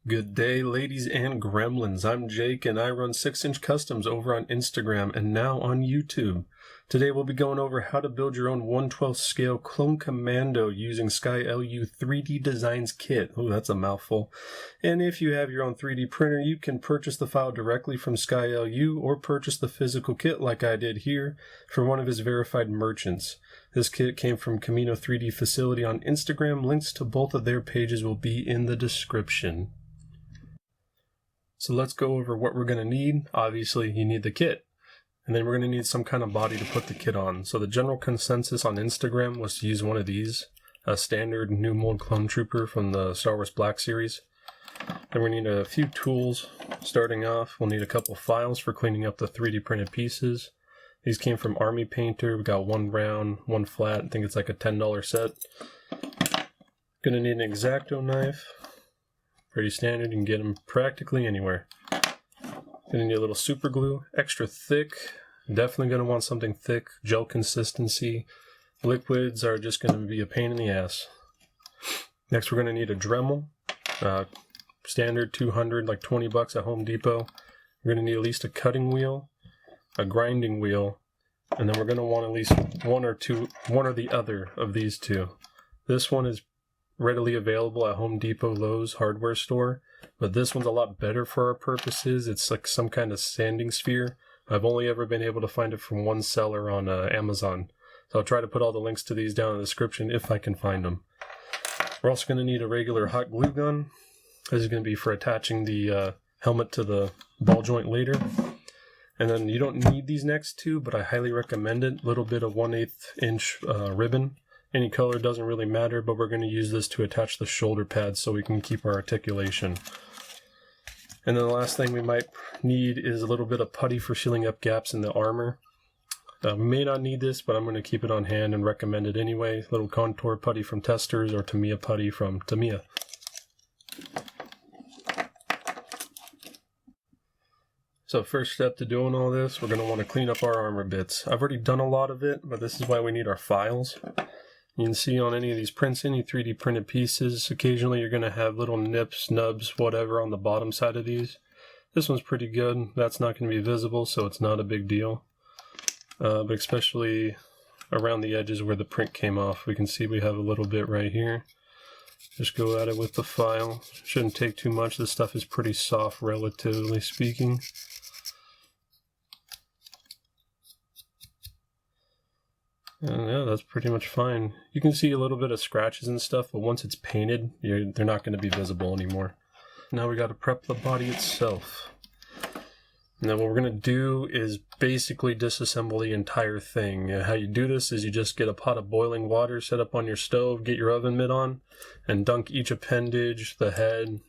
Good day, ladies and gremlins. I'm Jake, and I run 6-inch Customs over on Instagram and now on YouTube. Today we'll be going over how to build your own 1/12 scale clone Commando using skylu3ddesigns kit. Oh, that's a mouthful. And if you have your own 3D printer, you can purchase the file directly from skylu or purchase the physical kit like I did here from one of his verified merchants. This kit came from Commando 3D Facility on Instagram. Links to both of their pages will be in the description. So let's go over what we're going to need. Obviously, you need the kit. And then we're going to need some kind of body to put the kit on. So the general consensus on Instagram was to use one of these, a standard new mold clone trooper from the Star Wars Black series. Then we need a few tools. Starting off, we'll need a couple files for cleaning up the 3D printed pieces. These came from Army Painter. We got one round, one flat. I think it's like a $10 set. Gonna need an X-Acto knife. Pretty standard, you can get them practically anywhere. Gonna need a little super glue, extra thick. Definitely gonna want something thick, gel consistency. Liquids are just gonna be a pain in the ass. Next we're gonna need a Dremel. Standard 200, like 20 bucks at Home Depot. We're gonna need at least a cutting wheel, a grinding wheel, and then we're gonna want at least one or the other of these two. This one is readily available at Home Depot, Lowe's hardware store, but this one's a lot better for our purposes. It's like some kind of sanding sphere. I've only ever been able to find it from one seller on Amazon, so I'll try to put all the links to these down in the description if I can find them. We're also going to need a regular hot glue gun. This is going to be for attaching the helmet to the ball joint later. And then you don't need these next two, but I highly recommend it. A little bit of 1/8 inch ribbon. Any color doesn't really matter, but we're going to use this to attach the shoulder pads so we can keep our articulation. And then the last thing we might need is a little bit of putty for sealing up gaps in the armor. We may not need this, but I'm going to keep it on hand and recommend it anyway. A little contour putty from Testers or Tamiya putty from Tamiya. So first step to doing all this, we're going to want to clean up our armor bits. I've already done a lot of it, but this is why we need our files. You can see on any of these prints, any 3D printed pieces, occasionally you're going to have little nips, nubs, whatever on the bottom side of these. This one's pretty good. That's not going to be visible, so it's not a big deal. But especially around the edges where the print came off, we can see we have a little bit right here. Just go at it with the file. Shouldn't take too much. This stuff is pretty soft, relatively speaking. And yeah, that's pretty much fine. You can see a little bit of scratches and stuff, but once it's painted, they're not going to be visible anymore. Now we got to prep the body itself. Now what we're going to do is basically disassemble the entire thing. How you do this is you just get a pot of boiling water, set up on your stove, get your oven mitt on, and dunk each appendage, the head,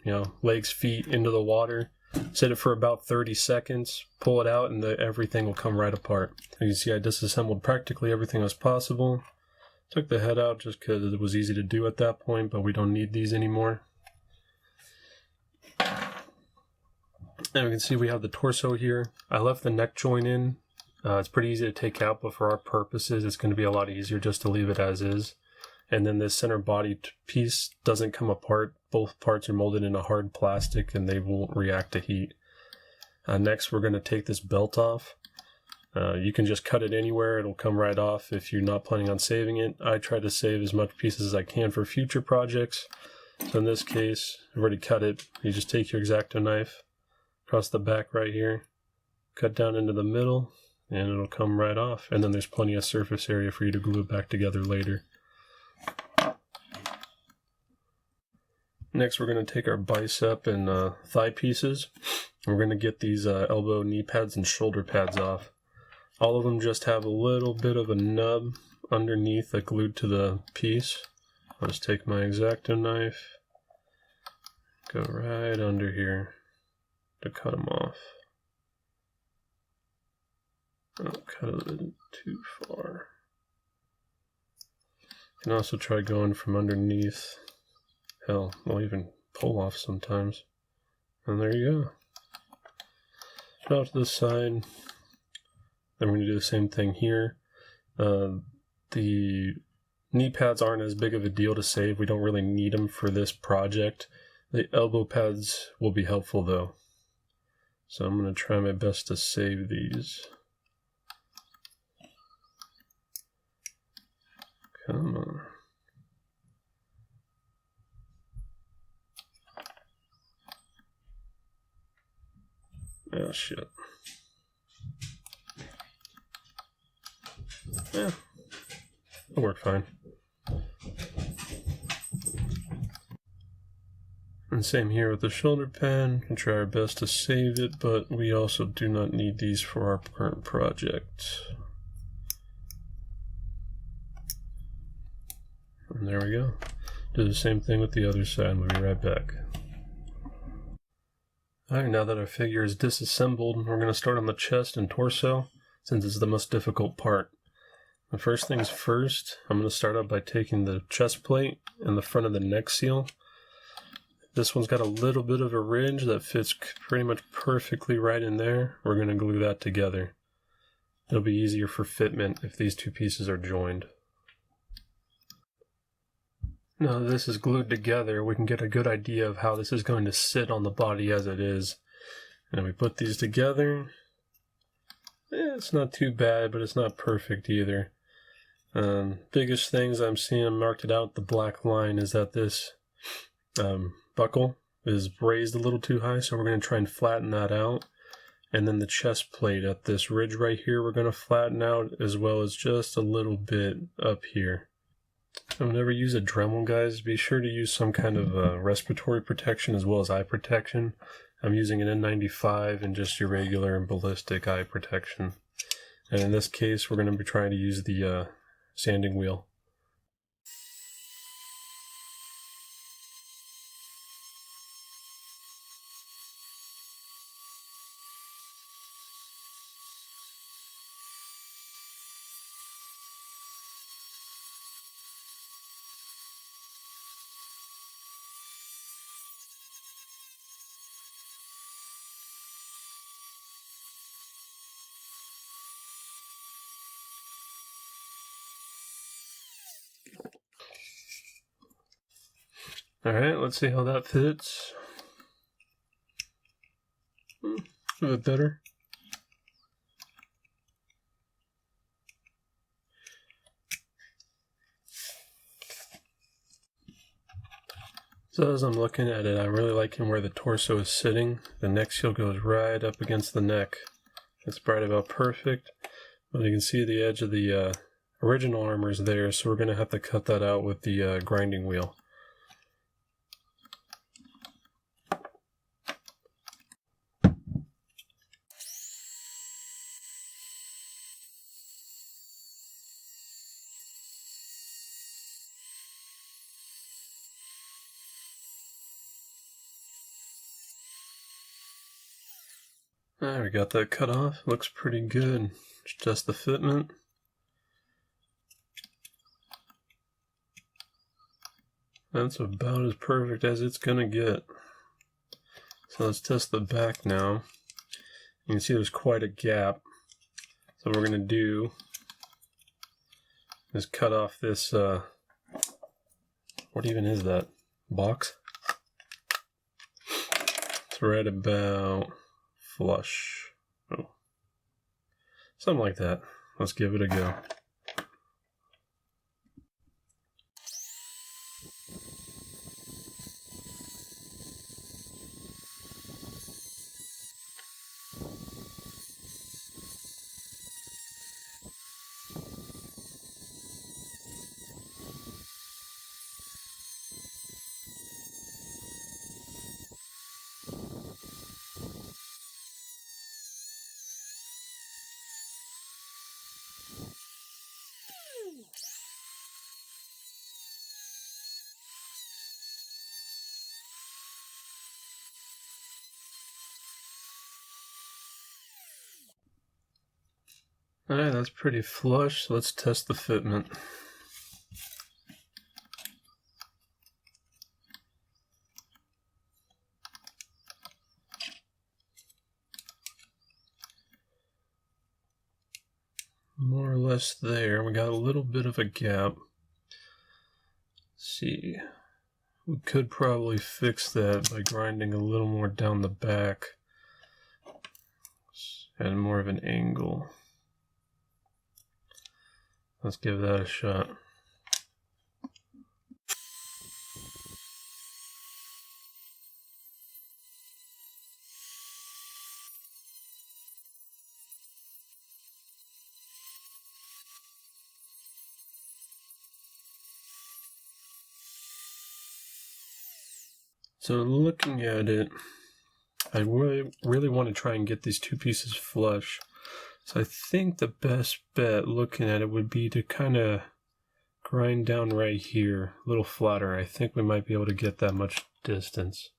legs, feet into the water. Set it for about 30 seconds, pull it out, and everything will come right apart. You can see I disassembled practically everything as possible. Took the head out just because it was easy to do at that point, but we don't need these anymore. And we can see we have the torso here. I left the neck joint in. It's pretty easy to take out, but for our purposes, it's going to be a lot easier just to leave it as is. And then this center body piece doesn't come apart. Both parts are molded in a hard plastic and they won't react to heat. Next, we're going to take this belt off. You can just cut it anywhere. It'll come right off if you're not planning on saving it. I try to save as much pieces as I can for future projects. So in this case, I've already cut it. You just take your X-Acto knife across the back right here, cut down into the middle, and it'll come right off. And then there's plenty of surface area for you to glue it back together later. Next, we're going to take our bicep and thigh pieces. We're going to get these elbow, knee pads, and shoulder pads off. All of them just have a little bit of a nub underneath that glued to the piece. I'll just take my X-Acto knife, go right under here to cut them off. Don't cut a little too far. You can also try going from underneath. Hell, I'll even pull off sometimes. And there you go. Off to the side. Then we're going to do the same thing here. The knee pads aren't as big of a deal to save. We don't really need them for this project. The elbow pads will be helpful though. So I'm going to try my best to save these. Come on. Oh shit. Yeah, it'll work fine. And same here with the shoulder pad. We can try our best to save it, but we also do not need these for our current project. And there we go. Do the same thing with the other side. We'll be right back. Alright, now that our figure is disassembled, we're going to start on the chest and torso, since it's the most difficult part. The first things first, I'm going to start out by taking the chest plate and the front of the neck seal. This one's got a little bit of a ridge that fits pretty much perfectly right in there. We're going to glue that together. It'll be easier for fitment if these two pieces are joined. Now that this is glued together, we can get a good idea of how this is going to sit on the body as it is. And we put these together. It's not too bad, but it's not perfect either. Biggest things I'm seeing marked it out, the black line, is that this buckle is raised a little too high, so we're going to try and flatten that out. And then the chest plate at this ridge right here, we're going to flatten out, as well as just a little bit up here. Whenever you use a Dremel, guys, be sure to use some kind of respiratory protection as well as eye protection. I'm using an N95 and just your regular and ballistic eye protection. And in this case, we're going to be trying to use the sanding wheel. Alright, let's see how that fits. A bit better. So as I'm looking at it, I'm really liking where the torso is sitting. The neck seal goes right up against the neck. It's right about perfect. But you can see the edge of the original armor is there, so we're going to have to cut that out with the grinding wheel. There, we got that cut off. Looks pretty good. Just the fitment. That's about as perfect as it's gonna get. So let's test the back now. You can see there's quite a gap. So what we're gonna do is cut off this, what even is that? Box? It's right about flush. Oh. Something like that. Let's give it a go. Alright, that's pretty flush, so let's test the fitment. More or less there. We got a little bit of a gap. Let's see. We could probably fix that by grinding a little more down the back and more of an angle. Let's give that a shot. So looking at it, I really want to try and get these two pieces flush. So I think the best bet looking at it would be to kind of grind down right here, a little flatter. I think we might be able to get that much distance.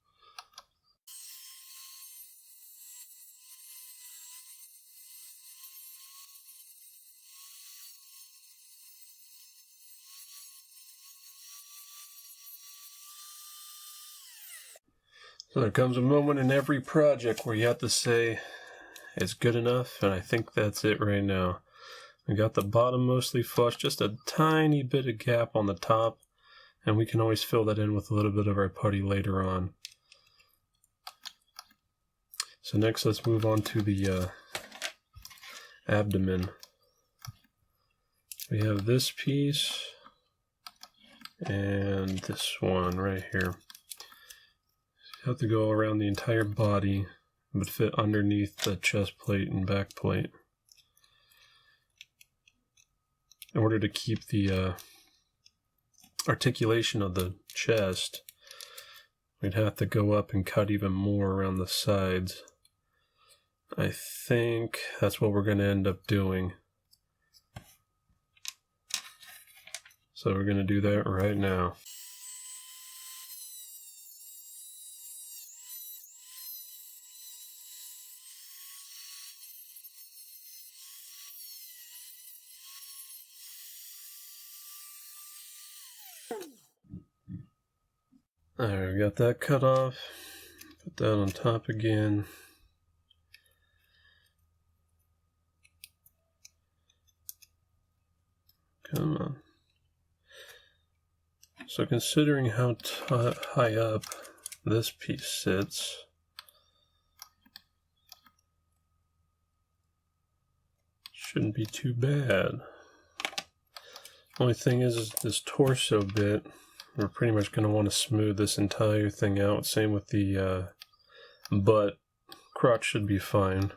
So there comes a moment in every project where you have to say it's good enough, and I think that's it right now. We got the bottom mostly flush, just a tiny bit of gap on the top, and we can always fill that in with a little bit of our putty later on. So next let's move on to the abdomen. We have this piece and this one right here. You have to go around the entire body, but fit underneath the chest plate and back plate. In order to keep the articulation of the chest, we'd have to go up and cut even more around the sides. I think that's what we're going to end up doing. So we're going to do that right now. Alright, we got that cut off. Put that on top again. Come on. So considering how high up this piece sits, shouldn't be too bad. Only thing is this torso bit, we're pretty much going to want to smooth this entire thing out. Same with the butt. Crotch should be fine.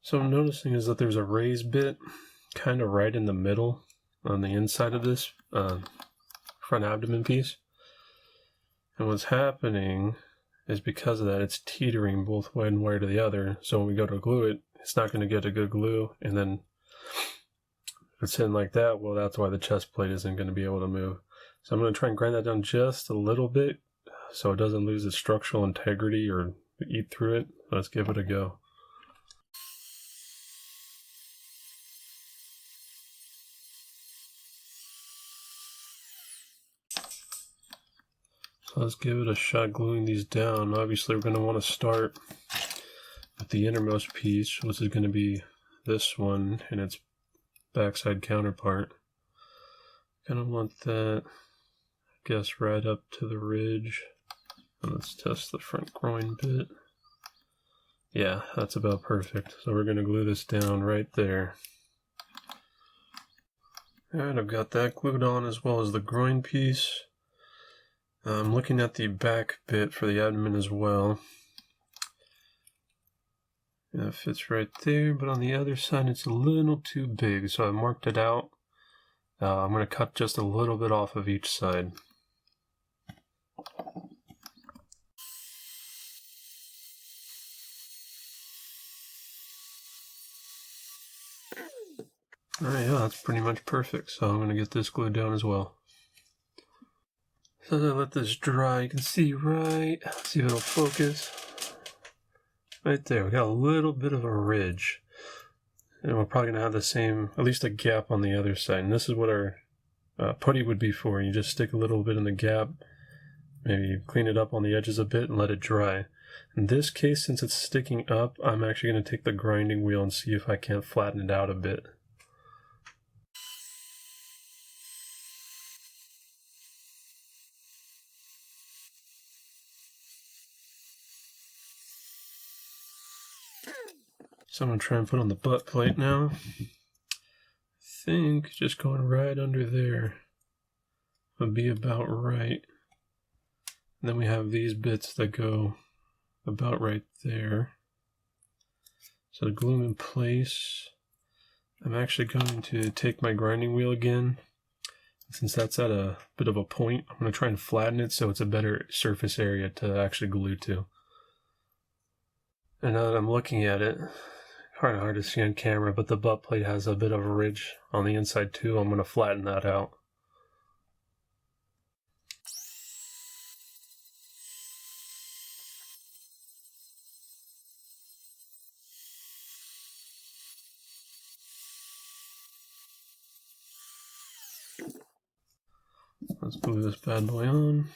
So I'm noticing is that there's a raised bit kind of right in the middle on the inside of this front abdomen piece. And what's happening is because of that, it's teetering both one way to the other. So when we go to glue it, it's not going to get a good glue. And then if it's in like that, well, that's why the chest plate isn't going to be able to move. So I'm going to try and grind that down just a little bit so it doesn't lose its structural integrity or eat through it. Let's give it a go. So let's give it a shot gluing these down. Obviously we're going to want to start with the innermost piece, which is going to be this one and its backside counterpart. Kind of want that, I guess, right up to the ridge. And let's test the front groin bit. Yeah, that's about perfect. So we're going to glue this down right there. Alright, I've got that glued on as well as the groin piece. I'm looking at the back bit for the abdomen as well. Yeah, it fits right there, but on the other side it's a little too big, so I marked it out. I'm going to cut just a little bit off of each side. Alright, yeah, that's pretty much perfect, so I'm going to get this glued down as well. So as I let this dry, you can see let's see if it'll focus. Right there, we got a little bit of a ridge. And we're probably going to have the same, at least a gap on the other side. And this is what our putty would be for. You just stick a little bit in the gap, maybe clean it up on the edges a bit and let it dry. In this case, since it's sticking up, I'm actually going to take the grinding wheel and see if I can't flatten it out a bit. So I'm going to try and put on the butt plate now. I think just going right under there would be about right. And then we have these bits that go about right there. So to glue them in place, I'm actually going to take my grinding wheel again. Since that's at a bit of a point, I'm going to try and flatten it so it's a better surface area to actually glue to. And now that I'm looking at it, kind of hard to see on camera, but the butt plate has a bit of a ridge on the inside too. I'm going to flatten that out. Let's glue this bad boy on.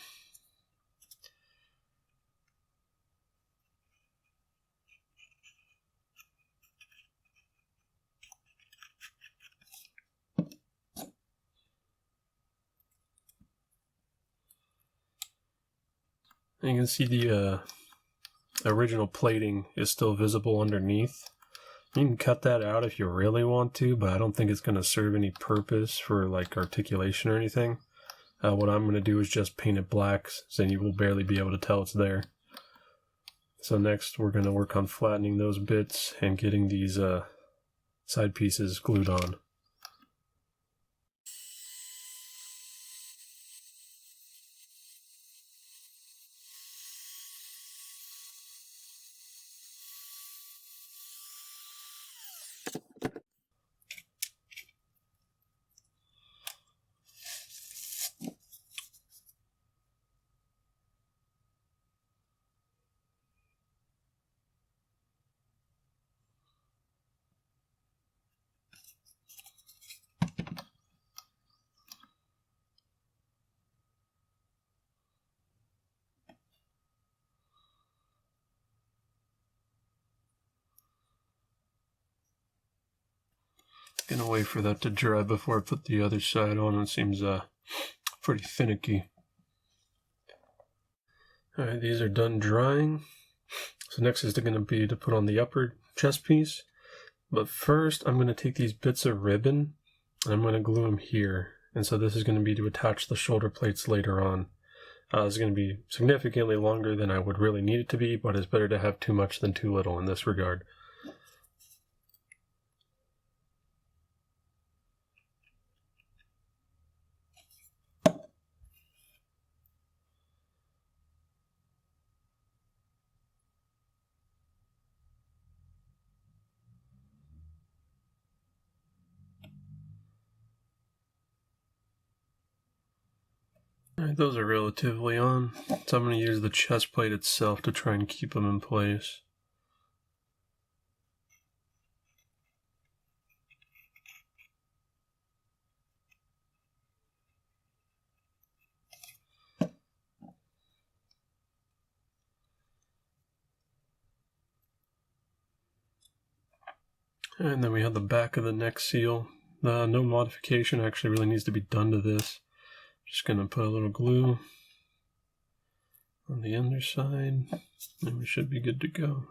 And you can see the original plating is still visible underneath. You can cut that out if you really want to, but I don't think it's going to serve any purpose for like articulation or anything. What I'm going to do is just paint it black, so you will barely be able to tell it's there. So next we're going to work on flattening those bits and getting these side pieces glued on. Gonna wait for that to dry before I put the other side on. It seems pretty finicky. Alright, these are done drying. So next is going to be to put on the upper chest piece. But first I'm going to take these bits of ribbon and I'm going to glue them here. And so this is going to be to attach the shoulder plates later on. It's going to be significantly longer than I would really need it to be, but it's better to have too much than too little in this regard. Alright, those are relatively on, so I'm going to use the chest plate itself to try and keep them in place. And then we have the back of the neck seal. No modification actually really needs to be done to this. Just going to put a little glue on the underside, and we should be good to go.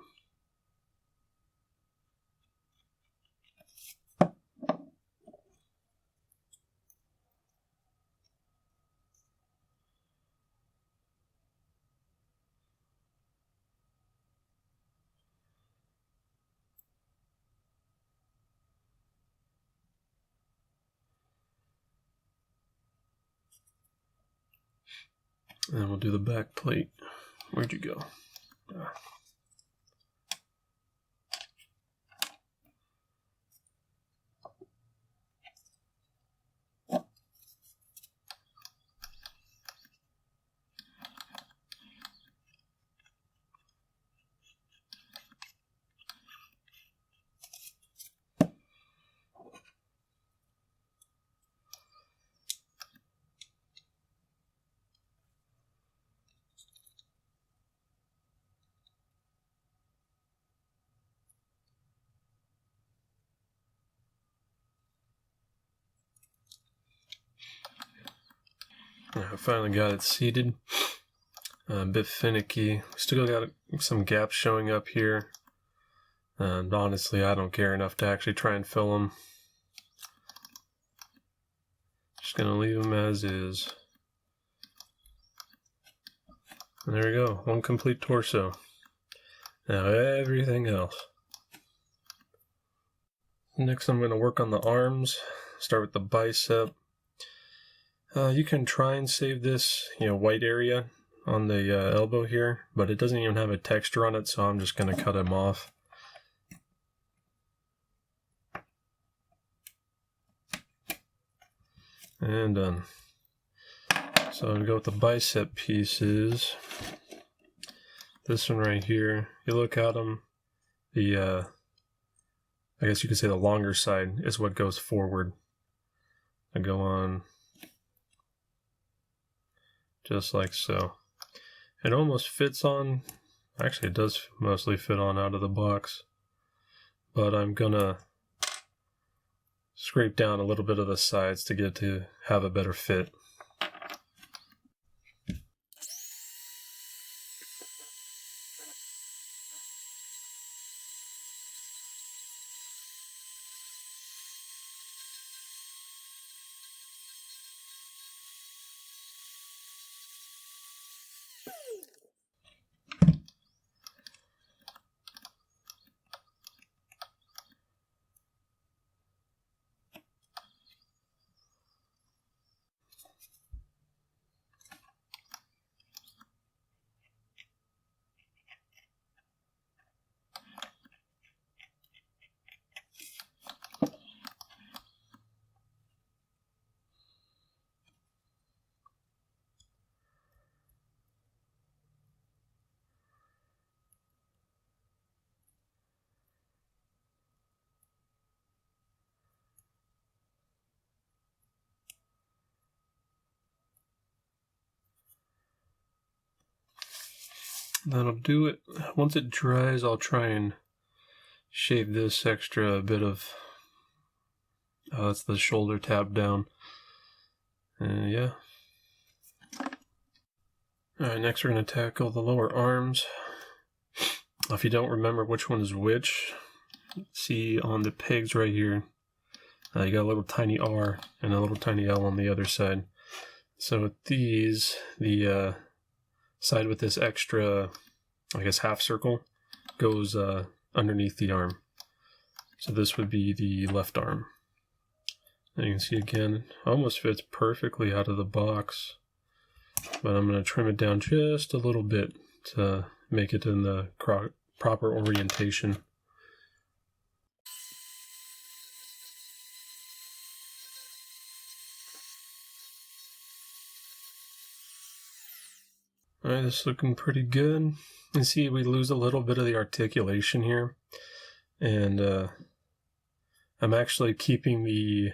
And then we'll do the back plate. Where'd you go? I finally got it seated. A bit finicky. Still got some gaps showing up here. And honestly, I don't care enough to actually try and fill them. Just gonna leave them as is. And there we go, one complete torso. Now everything else. Next I'm gonna work on the arms. Start with the bicep. You can try and save this, white area on the elbow here, but it doesn't even have a texture on it, so I'm just gonna cut him off. And done. So I'm going to go with the bicep pieces. This one right here, you look at them, I guess you could say the longer side is what goes forward. I go on just like so. It almost fits on, actually it does mostly fit on out of the box, but I'm going to scrape down a little bit of the sides to get to have a better fit. That'll do it. Once it dries, I'll try and shave this extra bit of, that's the shoulder tab down. Yeah. Alright, next we're going to tackle the lower arms. If you don't remember which one is which, see on the pegs right here, you got a little tiny R and a little tiny L on the other side. So with these, the side with this extra, I guess, half circle goes underneath the arm. So this would be the left arm. And you can see again, almost fits perfectly out of the box, but I'm going to trim it down just a little bit to make it in the proper orientation. Alright, this is looking pretty good. You see we lose a little bit of the articulation here. And I'm actually keeping the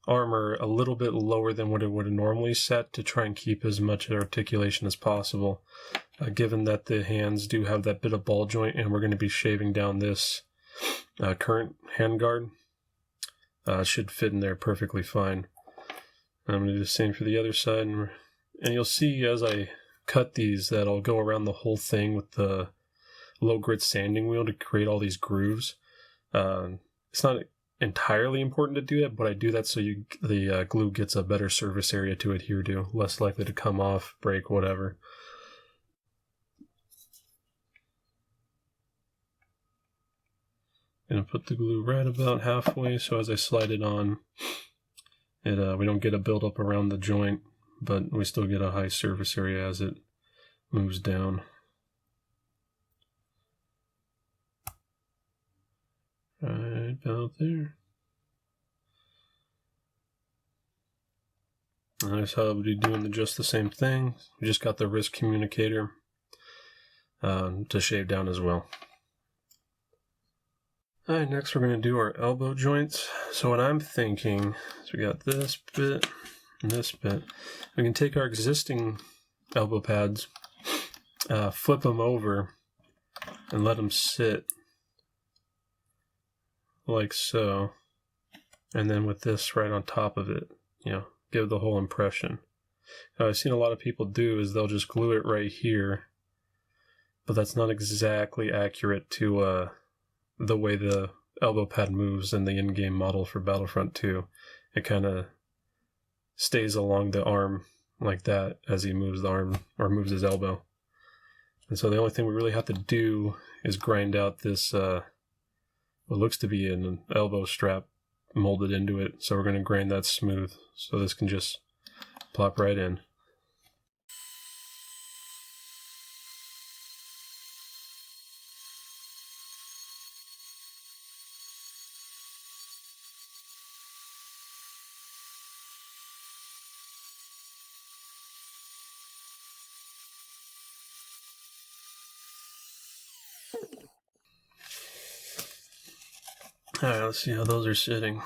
armor a little bit lower than what it would have normally set to try and keep as much articulation as possible. Given that the hands do have that bit of ball joint and we're going to be shaving down this current handguard, should fit in there perfectly fine. I'm going to do the same for the other side. And you'll see as I cut these that I'll go around the whole thing with the low grit sanding wheel to create all these grooves. It's not entirely important to do that, but I do that so the glue gets a better surface area to adhere to, less likely to come off, break, whatever. Gonna put the glue right about halfway, so as I slide it on, we don't get a buildup around the joint, but we still get a high surface area as it moves down. Right about there. Nice how I'll be doing just the same thing. We just got the wrist communicator to shave down as well. Alright, next we're going to do our elbow joints. So what I'm thinking is we got this bit and this bit. We can take our existing elbow pads, flip them over, and let them sit like so. And then with this right on top of it, give the whole impression. Now, I've seen a lot of people do is they'll just glue it right here, but that's not exactly accurate to the way the elbow pad moves in the in-game model for Battlefront 2. It kind of stays along the arm like that as he moves the arm or moves his elbow. And so the only thing we really have to do is grind out this what looks to be an elbow strap molded into it. So we're going to grind that smooth so this can just plop right in. Alright, let's see how those are sitting.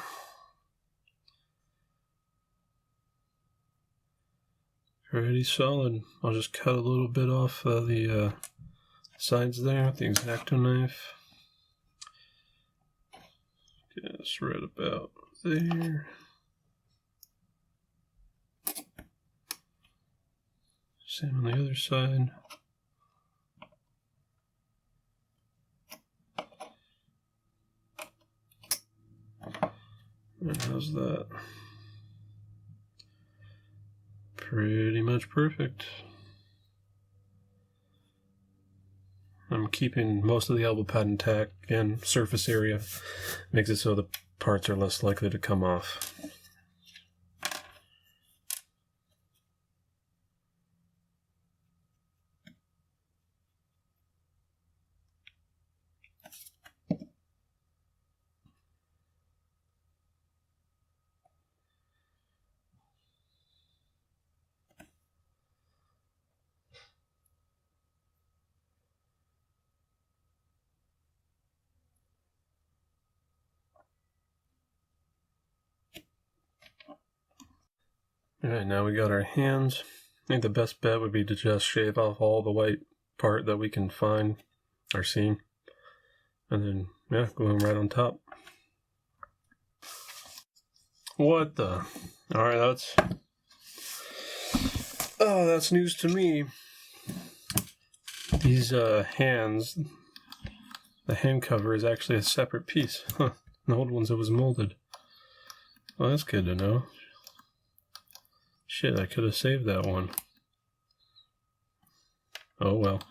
Pretty solid. I'll just cut a little bit off the sides there with the X-Acto knife. Just right about there. Same on the other side. And how's that? Pretty much perfect. I'm keeping most of the elbow pad intact and surface area. Makes it so the parts are less likely to come off. Alright, now we got our hands. I think the best bet would be to just shave off all the white part that we can find or see. And then, yeah, glue them right on top. What the? Alright, that's news to me. These hands, the hand cover is actually a separate piece. Huh. In the old ones it was molded. Well, that's good to know. Shit, I could have saved that one. Oh well.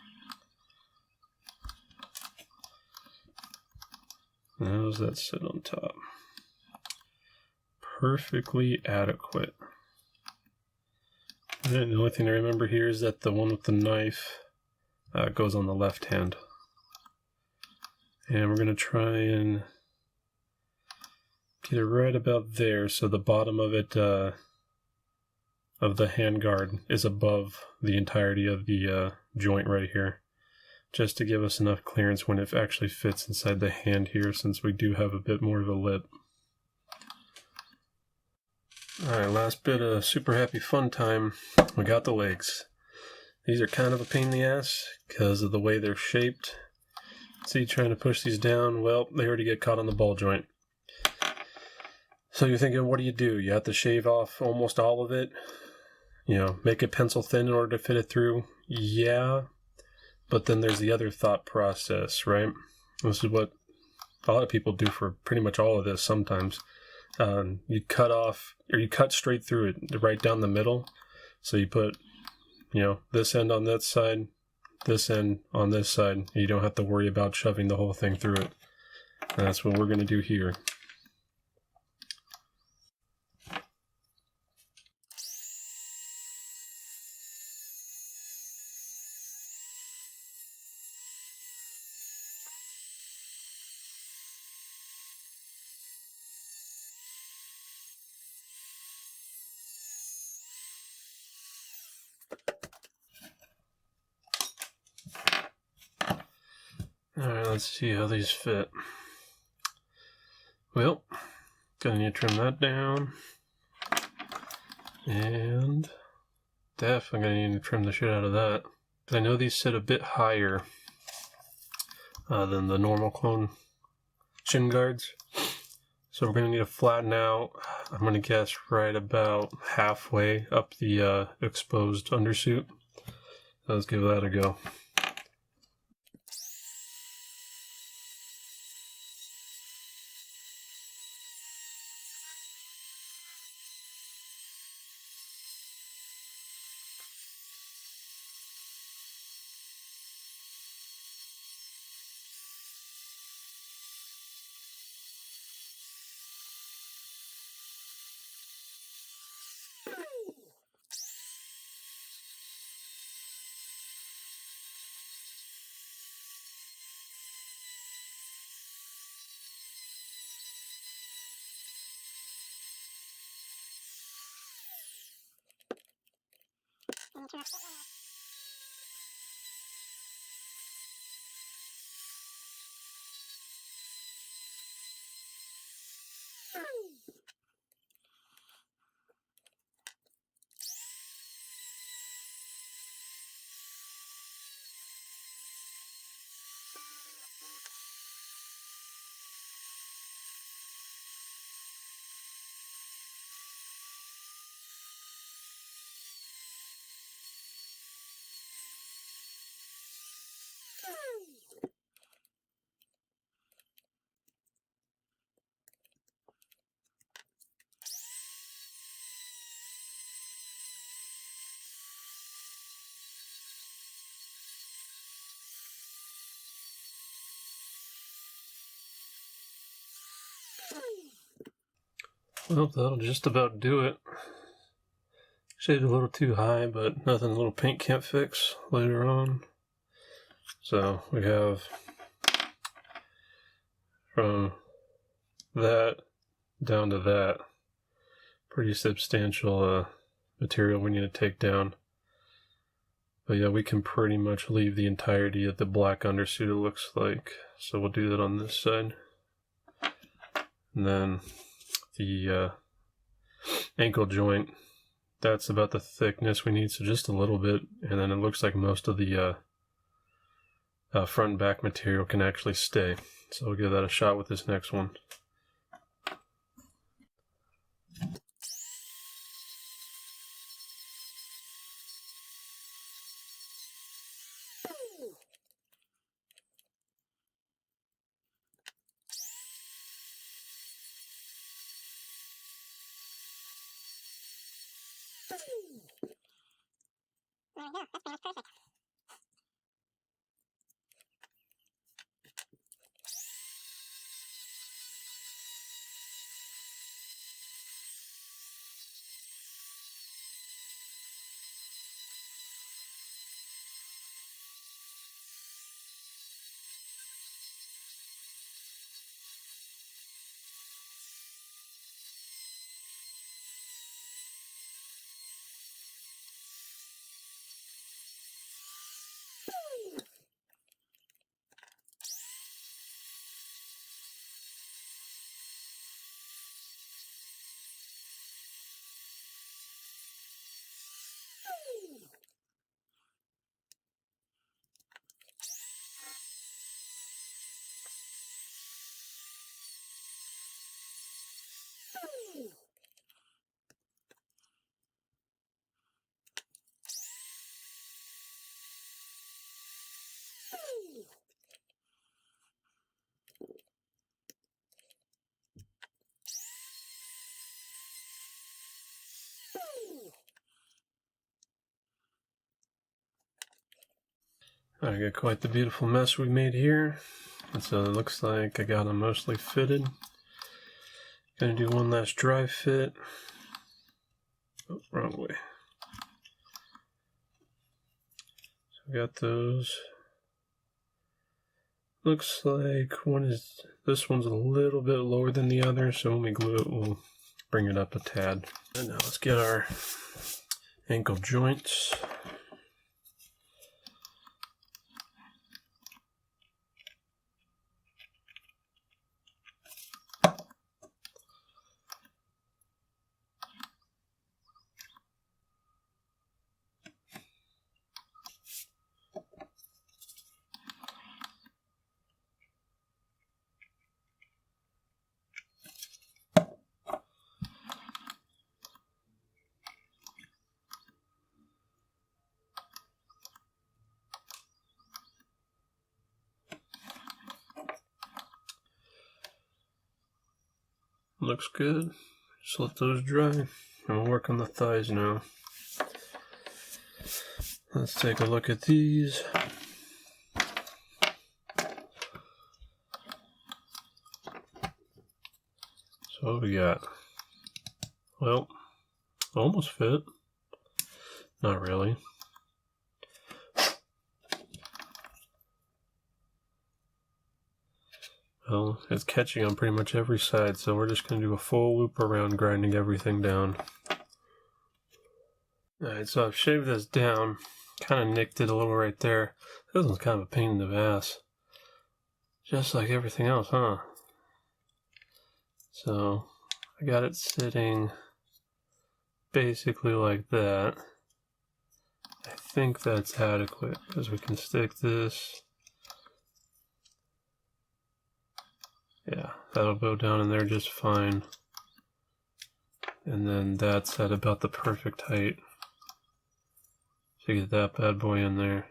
How does that sit on top? Perfectly adequate. And the only thing I remember here is that the one with the knife goes on the left hand. And we're going to try and get it right about there so the bottom of it of the hand guard is above the entirety of the joint right here, just to give us enough clearance when it actually fits inside the hand here, since we do have a bit more of a lip. Alright, last bit of super happy fun time. We got the legs. These are kind of a pain in the ass because of the way they're shaped. See, trying to push these down, well, they already get caught on the ball joint. So you're thinking, what do? You have to shave off almost all of it? You know, make it pencil thin in order to fit it through? Yeah, but then there's the other thought process, right? This is what a lot of people do for pretty much all of this sometimes. You cut off, or you cut straight through it, right down the middle. So you put, you know, this end on that side, this end on this side. You don't have to worry about shoving the whole thing through it. And that's what we're going to do here. Alright, let's see how these fit. Well, gonna need to trim that down. And definitely gonna need to trim the shit out of that. Because I know these sit a bit higher than the normal clone shin guards. So we're gonna need to flatten out I'm going to guess right about halfway up the exposed undersuit. Let's give that a go. Well, that'll just about do it. Shaded a little too high, but nothing a little paint can't fix later on. So we have from that down to that, pretty substantial material we need to take down. But yeah, we can pretty much leave the entirety of the black undersuit, it looks like. So we'll do that on this side. And then the ankle joint, that's about the thickness we need, so just a little bit. And then it looks like most of the front and back material can actually stay. So we'll give that a shot with this next one. I got quite the beautiful mess we made here. And so it looks like I got them mostly fitted. Gonna do one last dry fit. Oh, wrong way. So I got those. Looks like this one's a little bit lower than the other, so when we glue it, we'll bring it up a tad. And now let's get our ankle joints. Looks good. Just let those dry. And we'll work on the thighs now. Let's take a look at these. So what we got? Well, almost fit. Not really. Well, it's catching on pretty much every side, so we're just going to do a full loop around, grinding everything down. Alright, so I've shaved this down. Kind of nicked it a little right there. This one's kind of a pain in the ass. Just like everything else, huh? So, I got it sitting basically like that. I think that's adequate, because we can stick this. Yeah, that'll go down in there just fine. And then that's at about the perfect height to get that bad boy in there.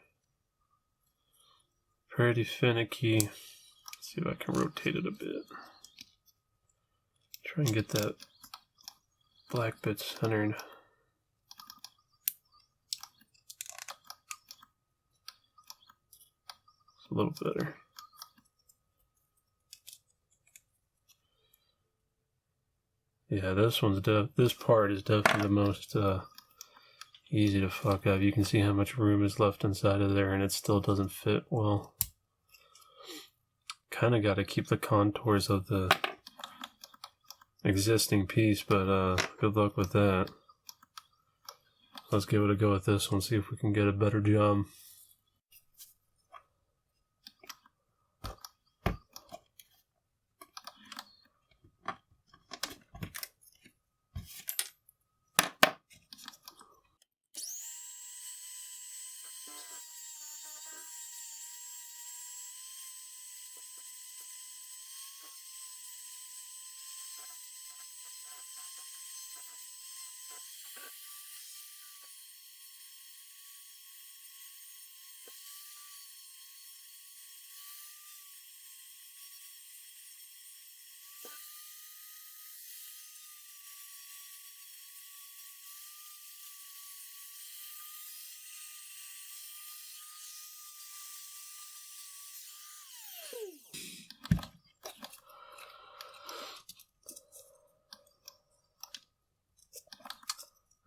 Pretty finicky. Let's see if I can rotate it a bit. Try and get that black bit centered. It's a little better. Yeah, this part is definitely the most easy to fuck up. You can see how much room is left inside of there, and it still doesn't fit well. Kind of got to keep the contours of the existing piece, but good luck with that. Let's give it a go with this one, see if we can get a better job.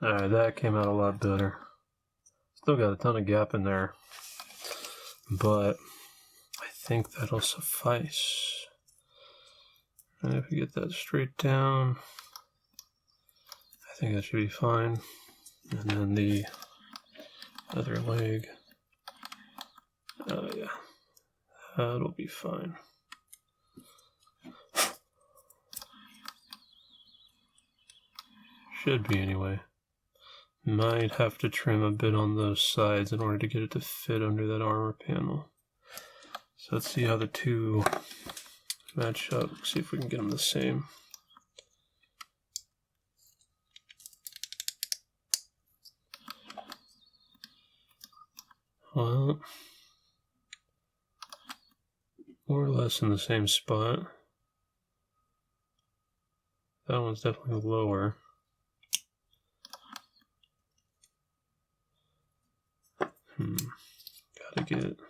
Alright, that came out a lot better. Still got a ton of gap in there, but I think that'll suffice. And if we get that straight down, I think that should be fine. And then the other leg, oh yeah, that'll be fine. Should be anyway. Might have to trim a bit on those sides in order to get it to fit under that armor panel. So let's see how the two match up, see if we can get them the same. Well, more or less in the same spot. That one's definitely lower. Gotta get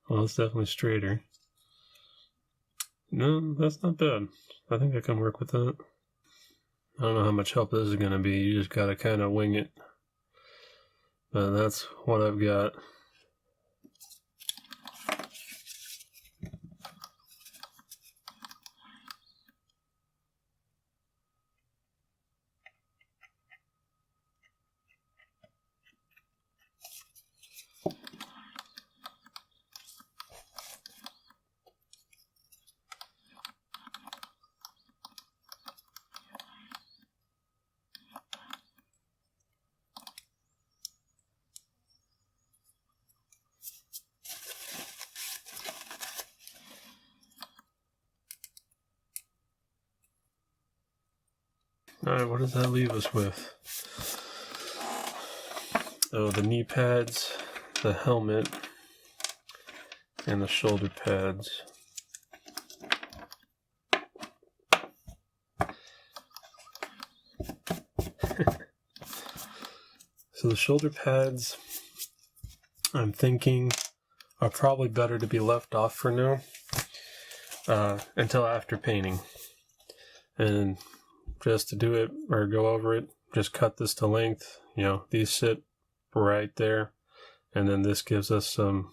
well, it's definitely straighter. No, that's not bad. I think I can work with that. I don't know how much help this is going to be. You just got to kind of wing it. But that's what I've got. Alright, what does that leave us with? Oh, the knee pads, the helmet, and the shoulder pads. So the shoulder pads, I'm thinking, are probably better to be left off for now, until after painting. And just to do it, or go over it, just cut this to length. You know, these sit right there, and then this gives us some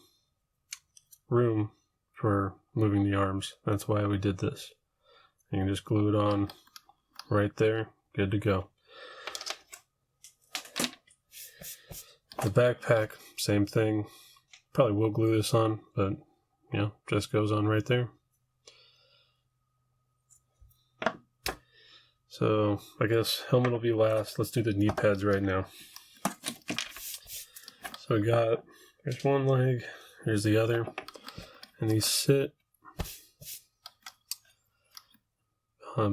room for moving the arms. That's why we did this. You can just glue it on right there, good to go. The backpack, same thing. Probably will glue this on, but you know, just goes on right there. So I guess helmet will be last. Let's do the knee pads right now. So we got, here's one leg, here's the other, and these sit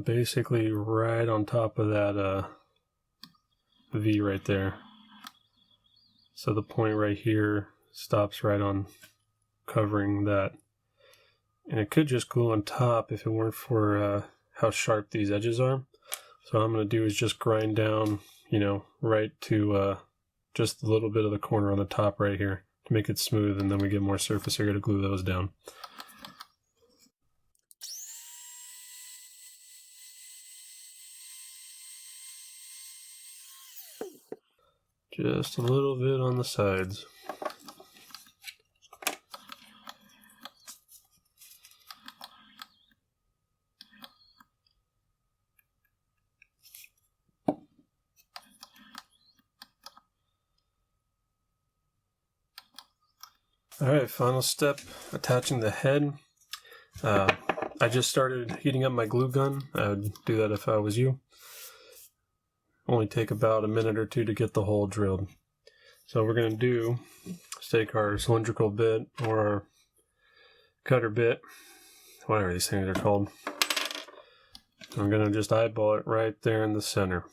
basically right on top of that V right there. So the point right here stops right on covering that. And it could just glue on top if it weren't for how sharp these edges are. So what I'm going to do is just grind down, you know, right to just a little bit of the corner on the top right here to make it smooth, and then we get more surface area to glue those down. Just a little bit on the sides. Alright, final step, attaching the head. I just started heating up my glue gun. I would do that if I was you. Only take about a minute or two to get the hole drilled. So what we're going to do is take our cylindrical bit or our cutter bit, whatever these things are called. I'm going to just eyeball it right there in the center.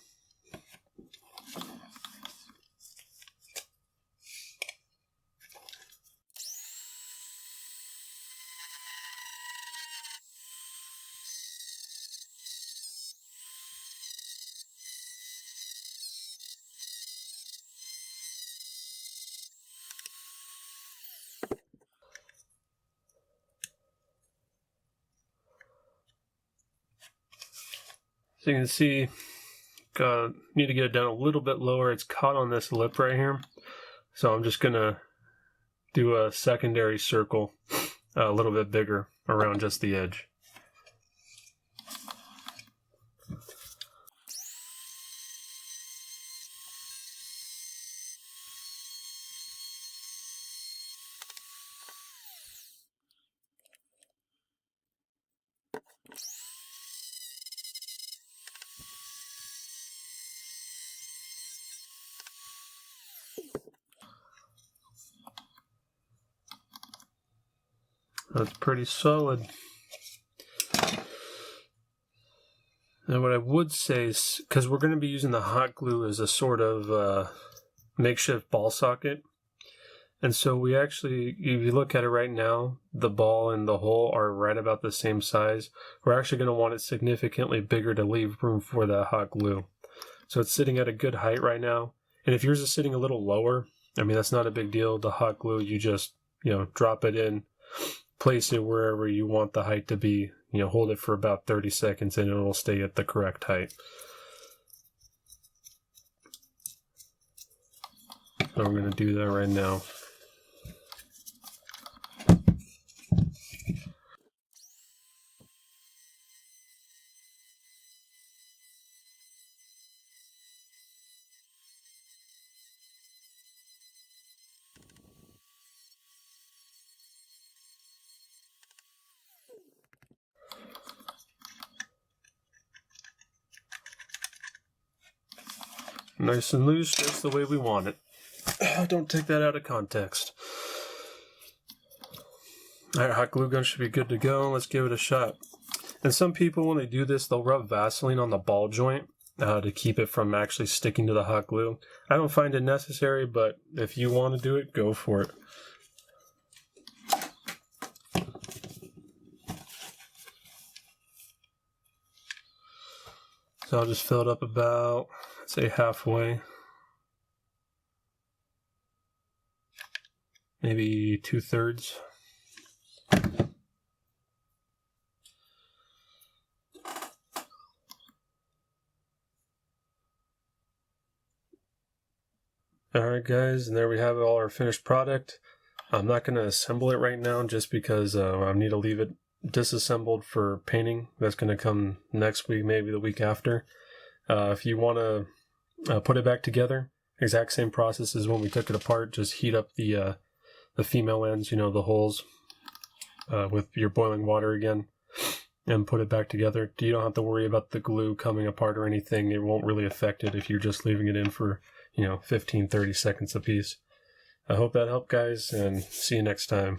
So you can see, need to get it down a little bit lower. It's caught on this lip right here. So I'm just going to do a secondary circle a little bit bigger around just the edge. That's pretty solid. Now what I would say is, because we're going to be using the hot glue as a sort of makeshift ball socket, and so we actually, if you look at it right now, the ball and the hole are right about the same size. We're actually going to want it significantly bigger to leave room for that hot glue. So it's sitting at a good height right now, and if yours is sitting a little lower, I mean, that's not a big deal. The hot glue, you just, you know, drop it in, place it wherever you want the height to be, you know, hold it for about 30 seconds and it'll stay at the correct height. So we're going to do that right now. Nice and loose, just the way we want it. Don't take that out of context. Alright, hot glue gun should be good to go. Let's give it a shot. And some people, when they do this, they'll rub Vaseline on the ball joint to keep it from actually sticking to the hot glue. I don't find it necessary, but if you want to do it, go for it. So I'll just fill it up about, let's say, halfway. Maybe 2/3. Alright guys, and there we have all our finished product. I'm not going to assemble it right now just because I need to leave it disassembled for painting. That's going to come next week, maybe the week after. If you want to put it back together, exact same process as when we took it apart. Just heat up the female ends, you know, the holes, with your boiling water again, and put it back together. You don't have to worry about the glue coming apart or anything. It won't really affect it if you're just leaving it in for, 15-30 seconds a piece. I hope that helped, guys, and see you next time.